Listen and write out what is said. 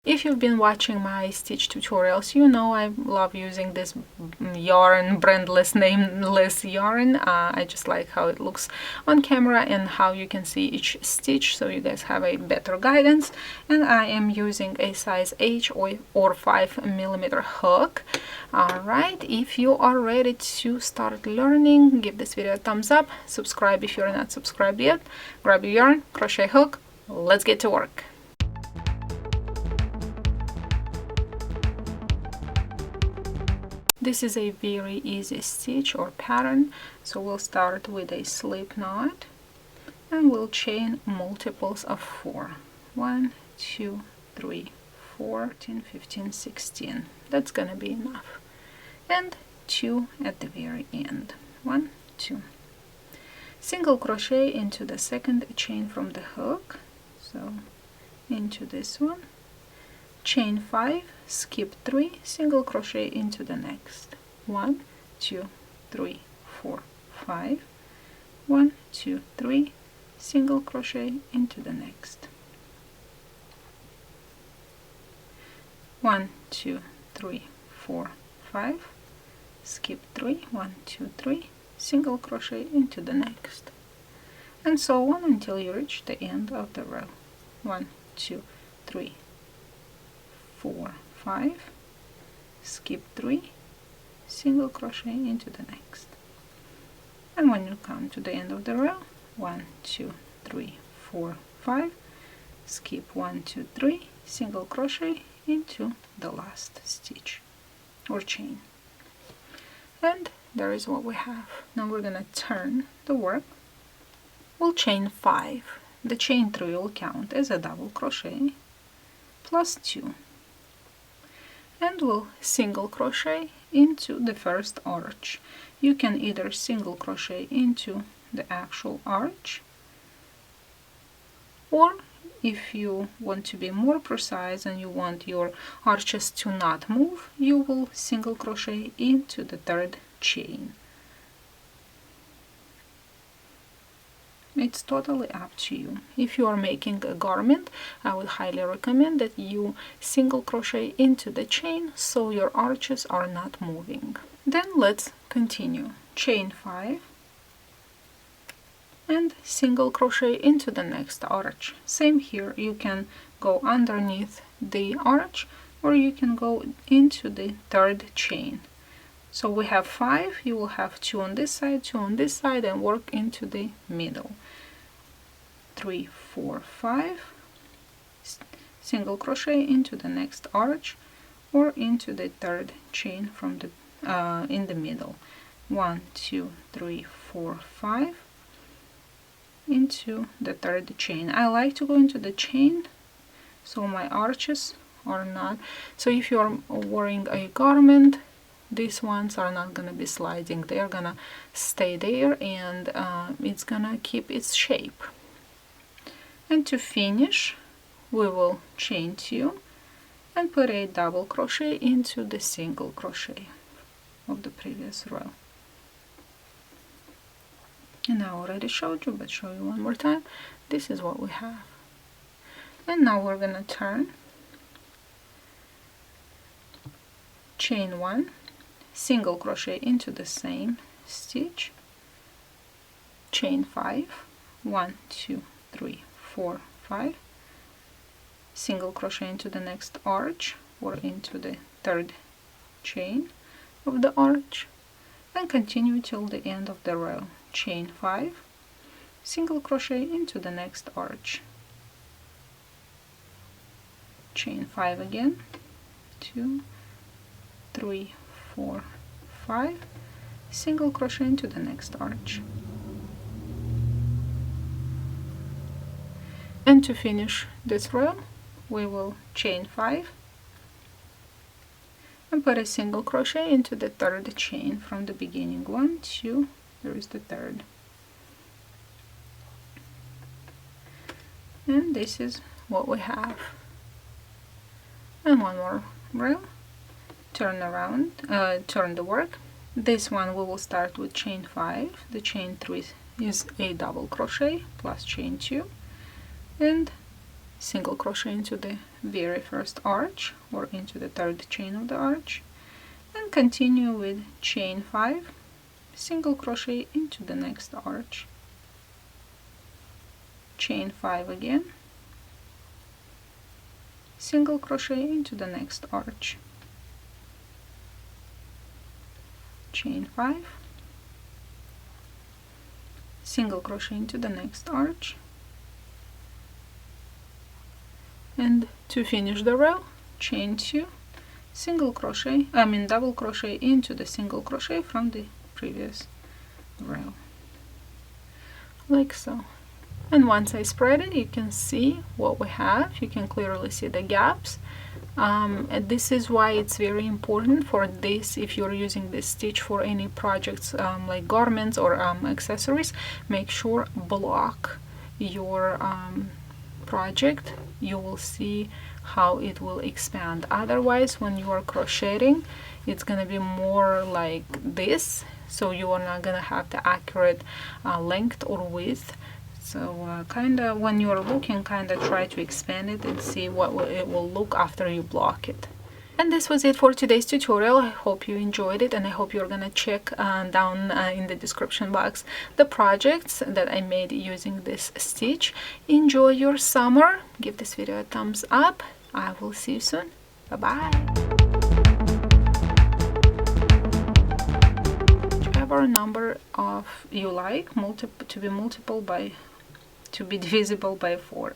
If you've been watching my stitch tutorials, you know I love using this yarn, brandless, nameless yarn. I just like how it looks on camera and how you can see each stitch, so you guys have a better guidance. And I am using a size H or 5mm hook. Alright, if you are ready to start learning, give this video a thumbs up, subscribe if you're not subscribed yet, grab your yarn, crochet hook, let's get to work. This is a very easy stitch or pattern, so we'll start with a slip knot and we'll chain multiples of 4. 1, 2, 3, 14, 15, 16. That's gonna be enough. And 2 at the very end. 1, 2. Single crochet into the second chain from the hook, so into this one. Chain 5, skip 3, single crochet into the next. 1, 2, 3, 4, 5. 1, 2, 3, single crochet into the next. 1, 2, 3, 4, 5. Skip 3, 1, 2, 3, single crochet into the next. And so on until you reach the end of the row. 1, 2, 3, 4, 5, skip 3, single crochet into the next. And when you come to the end of the row, 1, 2, 3, 4, 5, skip 1, 2, 3, single crochet into the last stitch or chain. And there is what we have. Now we're gonna turn the work. We'll chain 5. The chain 3 will count as a double crochet plus 2. And we'll single crochet into the first arch. You can either single crochet into the actual arch, or if you want to be more precise and you want your arches to not move, you will single crochet into the third chain. It's totally up to you. If you are making a garment, I would highly recommend that you single crochet into the chain so your arches are not moving. Then let's continue. Chain 5 and single crochet into the next arch. Same here, you can go underneath the arch or you can go into the third chain. So we have 5, you will have 2 on this side, 2 on this side, and work into the middle. 3, 4, 5, single crochet into the next arch or into the third chain from the in the middle. 1, 2, 3, 4, 5, into the third chain. I like to go into the chain so my arches are not, so if you're wearing a garment, these ones are not gonna be sliding, they're gonna stay there, and it's gonna keep its shape. And to finish, we will chain 2 and put a double crochet into the single crochet of the previous row. And I already showed you, but show you one more time. This is what we have. And now we're gonna turn, chain 1, single crochet into the same stitch, chain 5, 1, 2, 3, 4, 5, single crochet into the next arch or into the third chain of the arch, and continue till the end of the row. Chain 5, single crochet into the next arch, chain 5 again, 2, 3, 4, 5, single crochet into the next arch. And to finish this row, we will chain 5 and put a single crochet into the third chain from the beginning. 1, 2, there is the third. And this is what we have. And one more row. Turn around, turn the work. This one we will start with chain 5. The chain 3 is a double crochet plus chain 2, and single crochet into the very first arch or into the third chain of the arch, and continue with chain 5, single crochet into the next arch, chain 5 again, single crochet into the next arch, chain 5, single crochet into the next arch, and to finish the row, chain 2, single crochet, double crochet into the single crochet from the previous row, like so. And once I spread it, you can see what we have. You can clearly see the gaps. And this is why it's very important for this, if you're using this stitch for any projects like garments or accessories, make sure block your project. You will see how it will expand. Otherwise, when you are crocheting, it's gonna be more like this, so you are not gonna have the accurate length or width. So kinda when you are looking, kinda try to expand it and see what it will look after you block it. And this was it for today's tutorial. I hope you enjoyed it, and I hope you're gonna check down in the description box the projects that I made using this stitch. Enjoy your summer. Give this video a thumbs up. I will see you soon. Bye bye. Whichever number of you like to be divisible by 4.